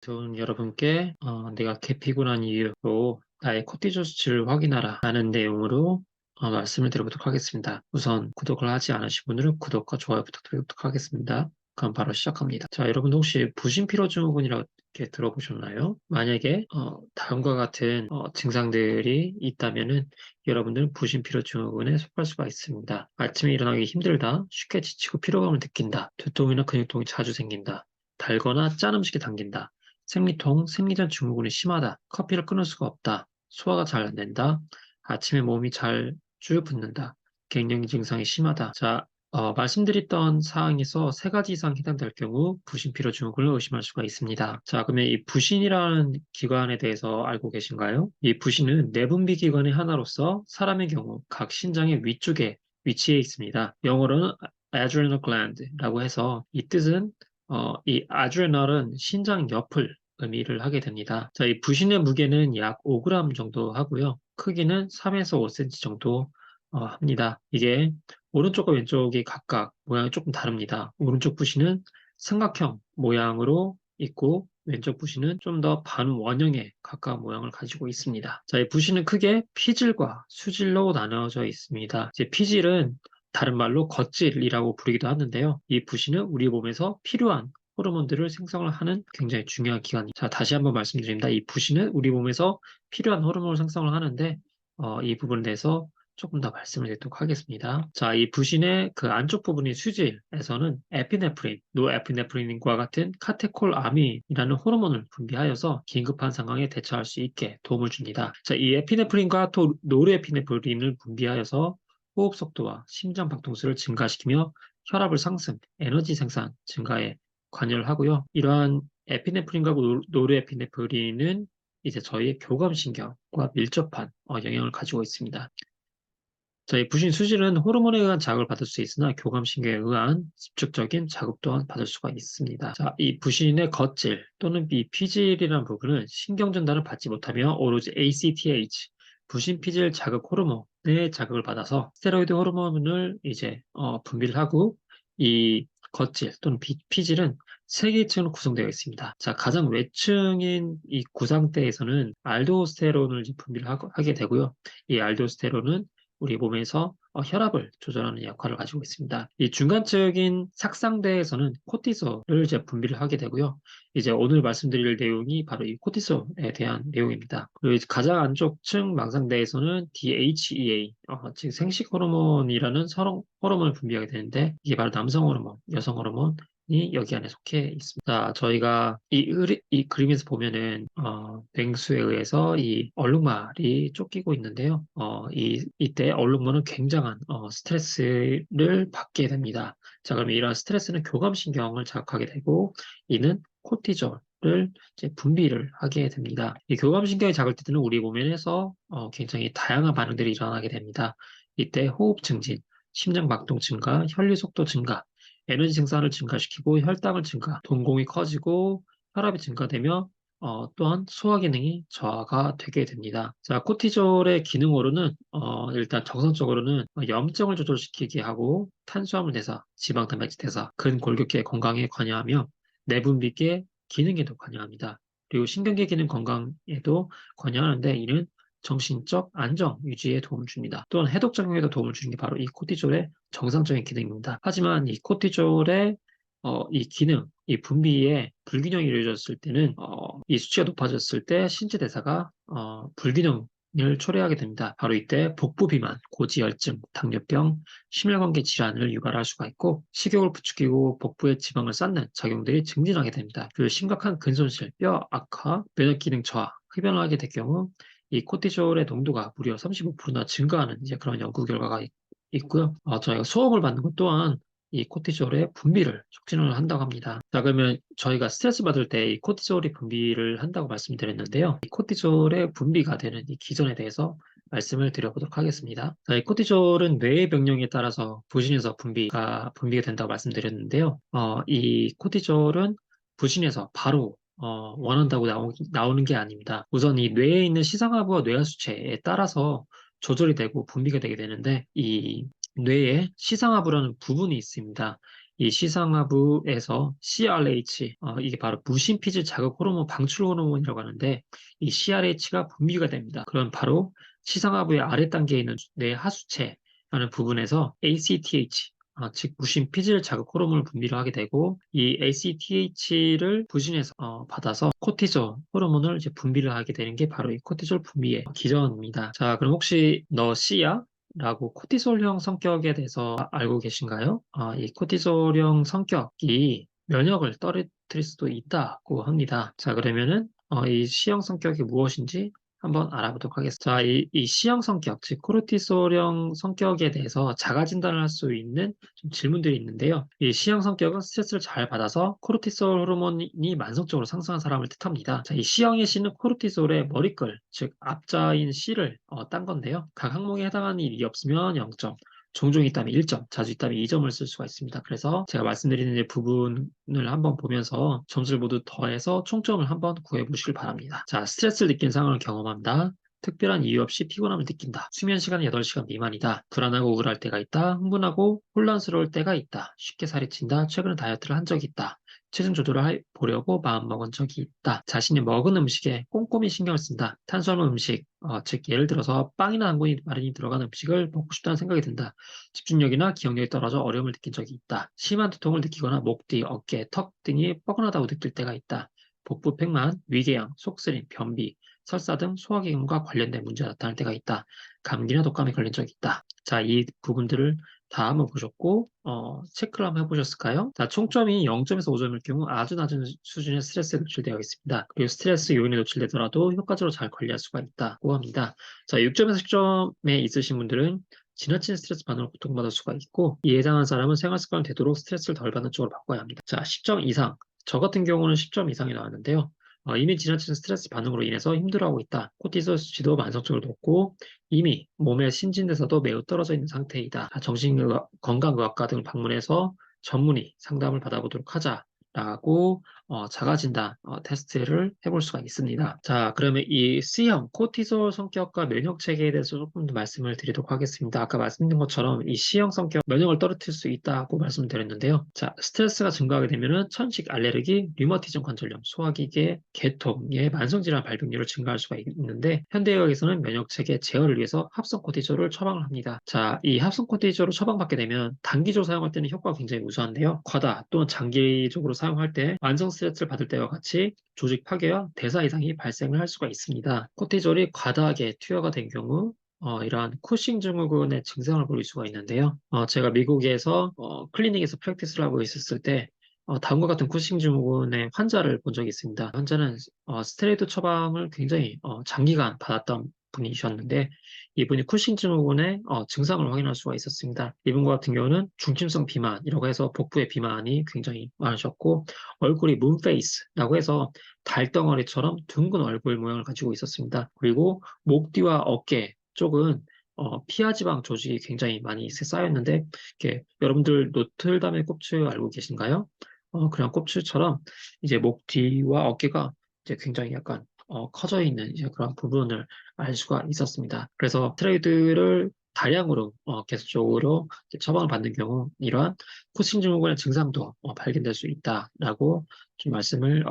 저는 여러분께 내가 개피곤한 이유로 나의 코티졸 수치를 확인하라 라는 내용으로 말씀을 드려보도록 하겠습니다. 우선 구독을 하지 않으신 분들은 구독과 좋아요 부탁드리도록 하겠습니다. 그럼 바로 시작합니다. 자, 여러분 혹시 부신피로증후군이라고 이렇게 들어보셨나요? 만약에 다음과 같은 증상들이 있다면은 여러분들은 부신피로증후군에 속할 수가 있습니다. 아침에 일어나기 힘들다, 쉽게 지치고 피로감을 느낀다, 두통이나 근육통이 자주 생긴다, 달거나 짠 음식이 당긴다, 생리통, 생리전 증후군이 심하다, 커피를 끊을 수가 없다, 소화가 잘 안 된다, 아침에 몸이 잘 쭈뼛는다, 갱년기 증상이 심하다. 자, 말씀드렸던 사항에서 세 가지 이상 해당될 경우 부신피로 증후군을 의심할 수가 있습니다. 자, 그러면 이 부신이라는 기관에 대해서 알고 계신가요? 이 부신은 내분비 기관의 하나로서 사람의 경우 각 신장의 위쪽에 위치해 있습니다. 영어로는 adrenal gland라고 해서 이 뜻은 이 아드레날은 신장 옆을 의미를 하게 됩니다. 자, 이 부신의 무게는 약 5g 정도 하고요. 크기는 3에서 5cm 정도 합니다. 이게 오른쪽과 왼쪽이 각각 모양이 조금 다릅니다. 오른쪽 부신은 삼각형 모양으로 있고 왼쪽 부신은 좀 더 반원형에 가까운 모양을 가지고 있습니다. 자, 이 부신은 크게 피질과 수질로 나누어져 있습니다. 이제 피질은 다른 말로 겉질이라고 부르기도 하는데요. 이 부신은 우리 몸에서 필요한 호르몬들을 생성을 하는 굉장히 중요한 기관입니다. 자, 다시 한번 말씀드립니다. 이 부신은 우리 몸에서 필요한 호르몬을 생성을 하는데 이 부분에 대해서 조금 더 말씀을 드리도록 하겠습니다. 자, 이 부신의 그 안쪽 부분인 수질에서는 에피네프린, 노에피네프린과 같은 카테콜아민이라는 호르몬을 분비하여서 긴급한 상황에 대처할 수 있게 도움을 줍니다. 자, 이 에피네프린과 또 노르에피네프린을 분비하여서 호흡 속도와 심장 박동수를 증가시키며 혈압을 상승, 에너지 생산 증가에 관여를 하고요. 이러한 에피네프린과 노르에피네프린은 이제 저희의 교감신경과 밀접한 영향을 가지고 있습니다. 저희 부신 수질은 호르몬에 의한 자극을 받을 수 있으나 교감신경에 의한 직접적인 자극 또한 받을 수가 있습니다. 자, 이 부신의 겉질 또는 이 피질이라는 부분은 신경 전달을 받지 못하며 오로지 ACTH, 부신 피질 자극 호르몬의 자극을 받아서 스테로이드 호르몬을 이제 분비를 하고 이 겉질 또는 피질은 세 계층으로 구성되어 있습니다. 자, 가장 외층인 이 구상대에서는 알도스테론을 분비를 하게 되고요. 이 알도스테론은 우리 몸에서 혈압을 조절하는 역할을 가지고 있습니다. 이 중간적인 삭상대에서는 코티솔을 이제 분비를 하게 되고요. 이제 오늘 말씀드릴 내용이 바로 이 코티솔에 대한 내용입니다. 그리고 이제 가장 안쪽층 망상대에서는 DHEA, 즉 생식 호르몬이라는 호르몬을 분비하게 되는데 이게 바로 남성 호르몬, 여성 호르몬, 이 여기 안에 속해 있습니다. 자, 저희가 이 그림에서 보면은 뱅수에 의해서 이 얼룩말이 쫓기고 있는데요. 이때 얼룩말은 굉장한 스트레스를 받게 됩니다. 자, 그러면 이러한 스트레스는 교감신경을 자극하게 되고 이는 코티졸을 이제 분비를 하게 됩니다. 이 교감신경이 자극될 때는 우리 몸에서 굉장히 다양한 반응들이 일어나게 됩니다. 이때 호흡 증진, 심장 박동 증가, 혈류 속도 증가, 에너지 생산을 증가시키고 혈당을 증가, 동공이 커지고 혈압이 증가되며 또한 소화 기능이 저하가 되게 됩니다. 자, 코티졸의 기능으로는 일단 정상적으로는 염증을 조절시키게 하고 탄수화물 대사, 지방 단백질 대사, 근골격계 건강에 관여하며 내분비계 기능에도 관여합니다. 그리고 신경계 기능 건강에도 관여하는데 이는 정신적 안정 유지에 도움을 줍니다. 또한 해독 작용에도 도움을 주는 게 바로 이 코티졸의 정상적인 기능입니다. 하지만 이 코티졸의 이 기능, 이 분비에 불균형이 이루어졌을 때는 이 수치가 높아졌을 때 신체 대사가 불균형을 초래하게 됩니다. 바로 이때 복부 비만, 고지혈증, 당뇨병, 심혈관계 질환을 유발할 수가 있고 식욕을 부추기고 복부에 지방을 쌓는 작용들이 증진하게 됩니다. 그리고 심각한 근손실, 뼈 악화, 면역 기능 저하, 흡연을 하게 될 경우 이 코티졸의 농도가 무려 35%나 증가하는 이제 그런 연구 결과가 있고요. 저희가 소음을 받는 것 또한 이 코티졸의 분비를 촉진을 한다고 합니다. 자, 그러면 저희가 스트레스 받을 때 이 코티졸이 분비를 한다고 말씀드렸는데요. 이 코티졸의 분비가 되는 이 기전에 대해서 말씀을 드려보도록 하겠습니다. 자, 이 코티졸은 뇌의 명령에 따라서 부신에서 분비가 된다고 말씀드렸는데요. 이 코티졸은 부신에서 바로 원한다고 나오는 게 아닙니다. 우선 이 뇌에 있는 시상하부와 뇌하수체에 따라서 조절이 되고 분비가 되게 되는데 이 뇌에 시상하부라는 부분이 있습니다. 이 시상하부에서 CRH, 이게 바로 무심피질 자극 호르몬 방출 호르몬이라고 하는데 이 CRH가 분비가 됩니다. 그럼 바로 시상하부의 아래 단계에 있는 뇌 하수체라는 부분에서 ACTH, 즉 무심피질 자극 호르몬을 분비를 하게 되고 이 ACTH를 부신해서 받아서 코티졸 호르몬을 이제 분비를 하게 되는 게 바로 이 코티졸 분비의 기전입니다. 자, 그럼 혹시 너 C야? 라고 코티솔형 성격에 대해서 알고 계신가요? 이 코티솔형 성격이 면역을 떨어뜨릴 수도 있다고 합니다. 자, 그러면은 이 C형 성격이 무엇인지 한번 알아보도록 하겠습니다. 자, 이 C형 성격, 즉 코르티솔형 성격에 대해서 자가 진단을 할 수 있는 좀 질문들이 있는데요. 이 C형 성격은 스트레스를 잘 받아서 코르티솔 호르몬이 만성적으로 상승한 사람을 뜻합니다. 자, 이 C형의 C는 코르티솔의 머리끌, 즉 앞자인 C를 딴 건데요. 각 항목에 해당하는 일이 없으면 0점, 종종 있다면 1점, 자주 있다면 2점을 쓸 수가 있습니다. 그래서 제가 말씀드리는 이 부분을 한번 보면서 점수를 모두 더해서 총점을 한번 구해보시길 바랍니다. 자, 스트레스를 느낀 상황을 경험한다. 특별한 이유 없이 피곤함을 느낀다. 수면 시간이 8시간 미만이다. 불안하고 우울할 때가 있다. 흥분하고 혼란스러울 때가 있다. 쉽게 살이 찐다. 최근에 다이어트를 한 적이 있다. 체중 조절을 보려고 마음먹은 적이 있다. 자신이 먹은 음식에 꼼꼼히 신경을 쓴다. 탄수화물 음식, 즉 예를 들어서 빵이나 한국이 마른이 들어간 음식을 먹고 싶다는 생각이 든다. 집중력이나 기억력이 떨어져 어려움을 느낀 적이 있다. 심한 두통을 느끼거나 목 뒤, 어깨, 턱 등이 뻐근하다고 느낄 때가 있다. 복부 팽만, 위궤양, 속쓰림, 변비, 설사 등 소화기관과 관련된 문제가 나타날 때가 있다. 감기나 독감에 걸린 적이 있다. 자, 이 부분들을 다 한번 보셨고, 체크를 한번 해보셨을까요? 자, 총점이 0점에서 5점일 경우 아주 낮은 수준의 스트레스에 노출되어 있습니다. 그리고 스트레스 요인에 노출되더라도 효과적으로 잘 관리할 수가 있다고 합니다. 자, 6점에서 10점에 있으신 분들은 지나친 스트레스 반응으로 고통받을 수가 있고, 이에 해당한 사람은 생활 습관을 되도록 스트레스를 덜 받는 쪽으로 바꿔야 합니다. 자, 10점 이상. 저 같은 경우는 10점 이상이 나왔는데요. 이미 지나친 스트레스 반응으로 인해서 힘들어하고 있다. 코티솔 수치도 만성적으로 높고 이미 몸의 신진대사도 매우 떨어져 있는 상태이다. 정신건강의학과 등을 방문해서 전문의 상담을 받아보도록 하자라고 자가진단 테스트를 해볼 수가 있습니다. 자, 그러면 이 C형 코티솔 성격과 면역 체계에 대해서 조금 더 말씀을 드리도록 하겠습니다. 아까 말씀드린 것처럼 이 C형 성격 면역을 떨어뜨릴 수 있다고 말씀드렸는데요. 자, 스트레스가 증가하게 되면은 천식 알레르기, 류마티즘 관절염, 소화기계 개통의 만성질환 발병률을 증가할 수가 있는데 현대의학에서는 면역 체계 제어를 위해서 합성 코티졸을 처방을 합니다. 자, 이 합성 코티졸을 처방받게 되면 단기적으로 사용할 때는 효과가 굉장히 우수한데요. 과다 또는 장기적으로 사용할 때 만성 스트레스를 받을 때와 같이 조직 파괴와 대사 이상이 발생을 할 수가 있습니다. 코티졸이 과다하게 투여가 된 경우 이러한 쿠싱 증후군의 증상을 보일 수가 있는데요. 제가 미국에서 클리닉에서 프랙티스를 하고 있었을 때 다음과 같은 쿠싱 증후군의 환자를 본 적이 있습니다. 환자는 스테로이드 처방을 굉장히 장기간 받았던 분이셨는데 이분이 쿠싱 증후군의 증상을 확인할 수가 있었습니다. 이분 같은 경우는 중침성 비만이라고 해서 복부의 비만이 굉장히 많으셨고 얼굴이 문페이스라고 해서 달덩어리처럼 둥근 얼굴 모양을 가지고 있었습니다. 그리고 목 뒤와 어깨 쪽은 피하 지방 조직이 굉장히 많이 쌓였는데 이렇게 여러분들 노틀담의 꼽추 알고 계신가요? 그냥 꼽추처럼 이제 목 뒤와 어깨가 이제 굉장히 약간 커져 있는 이제 그런 부분을 알 수가 있었습니다. 그래서 스테로이드를 다량으로 계속적으로 이제 처방을 받는 경우 이러한 쿠싱 증후군의 증상도 발견될 수 있다라고 좀 말씀을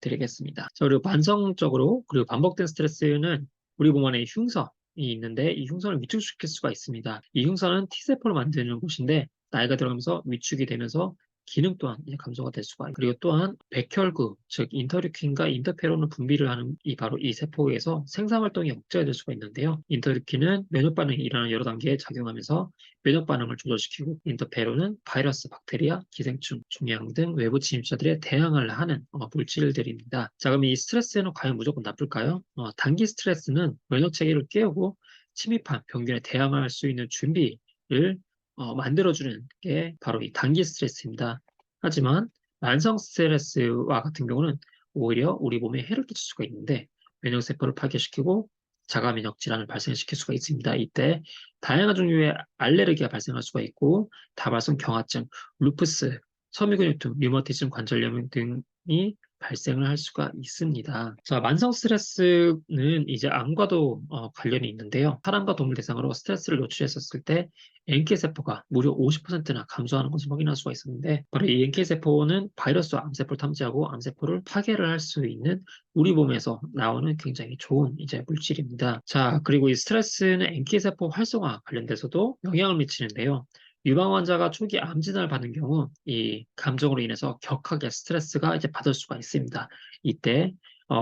드리겠습니다. 자, 그리고 만성적으로 그리고 반복된 스트레스는 우리 몸 안에 흉성이 있는데 이 흉성을 위축시킬 수가 있습니다. 이 흉성은 T세포를 만드는 곳인데 나이가 들어가면서 위축이 되면서 기능 또한 이제 감소가 될 수가 있고 그리고 또한 백혈구 즉 인터류킨과 인터페론을 분비를 하는 바로 이 세포에서 생산 활동이 억제가 될 수가 있는데요. 인터류킨은 면역 반응이 일어나는 여러 단계에 작용하면서 면역 반응을 조절시키고 인터페론은 바이러스, 박테리아, 기생충, 종양 등 외부 침입자들에 대항을 하는 물질들입니다. 자, 그럼 이 스트레스는 과연 무조건 나쁠까요? 단기 스트레스는 면역 체계를 깨우고 침입한 병균에 대항할 수 있는 준비를 만들어주는 게 바로 이 단기 스트레스입니다. 하지만 만성 스트레스와 같은 경우는 오히려 우리 몸에 해를 끼칠 수가 있는데 면역세포를 파괴시키고 자가면역 질환을 발생시킬 수가 있습니다. 이때 다양한 종류의 알레르기가 발생할 수가 있고 다발성 경화증, 루푸스, 섬유근육통, 류마티즘 관절염 등이 발생을 할 수가 있습니다. 자, 만성 스트레스는 이제 암과도 관련이 있는데요. 사람과 동물 대상으로 스트레스를 노출했었을 때 NK세포가 무려 50%나 감소하는 것을 확인할 수가 있었는데, 바로 이 NK세포는 바이러스와 암세포를 탐지하고 암세포를 파괴를 할 수 있는 우리 몸에서 나오는 굉장히 좋은 이제 물질입니다. 자, 그리고 이 스트레스는 NK세포 활성화 관련돼서도 영향을 미치는데요. 유방 환자가 초기 암 진단을 받는 경우 이 감정으로 인해서 격하게 스트레스가 이제 받을 수가 있습니다. 이때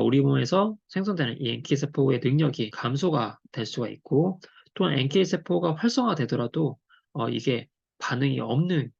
우리 몸에서 생성되는 이 NK세포의 능력이 감소가 될 수가 있고, 또한 NK세포가 활성화되더라도 이게 반응이 없는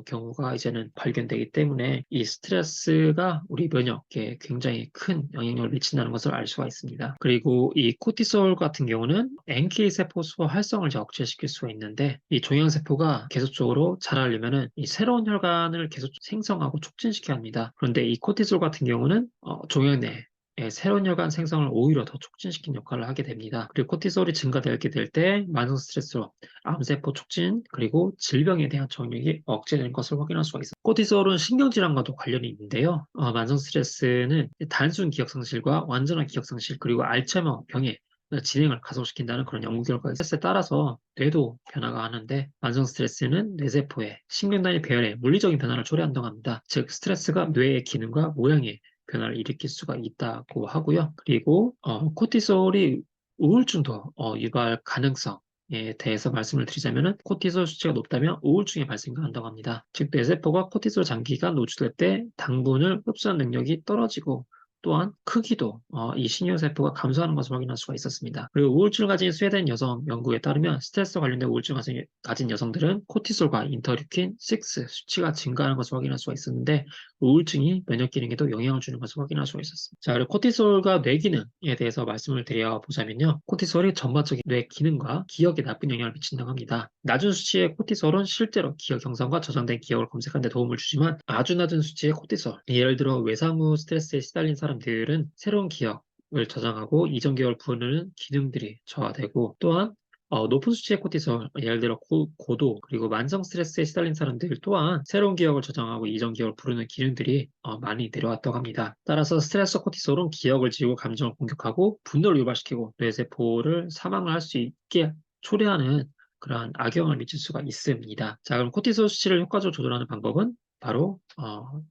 경우가 이제는 발견되기 때문에 이 스트레스가 우리 면역에 굉장히 큰 영향력을 미친다는 것을 알 수가 있습니다. 그리고 이 코티솔 같은 경우는 NK세포 수화 활성을 이제 억제시킬 수가 있는데, 이 종양세포가 계속적으로 자라려면은 이 새로운 혈관을 계속 생성하고 촉진시켜야 합니다. 그런데 이 코티솔 같은 경우는 종양 내 새로운 혈관 생성을 오히려 더 촉진시키는 역할을 하게 됩니다. 그리고 코티솔이 증가되게 될 때 만성 스트레스로 암세포 촉진, 그리고 질병에 대한 적응력이 억제되는 것을 확인할 수가 있습니다. 코티솔은 신경질환과도 관련이 있는데요. 만성 스트레스는 단순 기억상실과 완전한 기억상실, 그리고 알츠하이머 병의 진행을 가속시킨다는 그런 연구 결과가 있어요. 스트레스에 따라서 뇌도 변화가 하는데, 만성 스트레스는 뇌세포의 신경단위 배열에 물리적인 변화를 초래한다고 합니다. 즉, 스트레스가 뇌의 기능과 모양에 변화를 일으킬 수가 있다고 하고요. 그리고 코티솔이 우울증도 유발 가능성에 대해서 말씀을 드리자면은, 코티솔 수치가 높다면 우울증의 발생가 한다고 합니다. 즉, 뇌세포가 코티솔 장기간 노출될 때 당분을 흡수하는 능력이 떨어지고, 또한 크기도 이 신경세포가 감소하는 것을 확인할 수가 있었습니다. 그리고 우울증을 가진 스웨덴 여성 연구에 따르면, 스트레스와 관련된 우울증을 가진 여성들은 코티솔과 인터류킨 6 수치가 증가하는 것을 확인할 수가 있었는데, 우울증이 면역 기능에도 영향을 주는 것을 확인할 수가 있었습니다. 자, 그리고 코티솔과 뇌 기능에 대해서 말씀을 드려보자면요. 코티솔이 전반적인 뇌 기능과 기억에 나쁜 영향을 미친다고 합니다. 낮은 수치의 코티솔은 실제로 기억 형상과 저장된 기억을 검색하는 데 도움을 주지만, 아주 낮은 수치의 코티솔, 예를 들어 외상 후 스트레스에 시달린 사람들은 새로운 기억을 저장하고 이전 기억을 부르는 기능들이 저하되고, 또한 높은 수치의 코티솔, 예를 들어 고도, 그리고 만성 스트레스에 시달린 사람들 또한 새로운 기억을 저장하고 이전 기억을 부르는 기능들이 많이 내려왔다고 합니다. 따라서 스트레스 코티솔은 기억을 지우고 감정을 공격하고 분노를 유발시키고 뇌세포를 사망을 할 수 있게 초래하는 그러한 악영향을 미칠 수가 있습니다. 자, 그럼 코티솔 수치를 효과적으로 조절하는 방법은 바로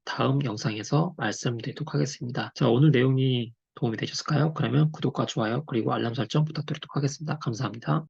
다음 영상에서 말씀드리도록 하겠습니다. 자, 오늘 내용이 도움이 되셨을까요? 그러면 구독과 좋아요, 그리고 알람 설정 부탁드리도록 하겠습니다. 감사합니다.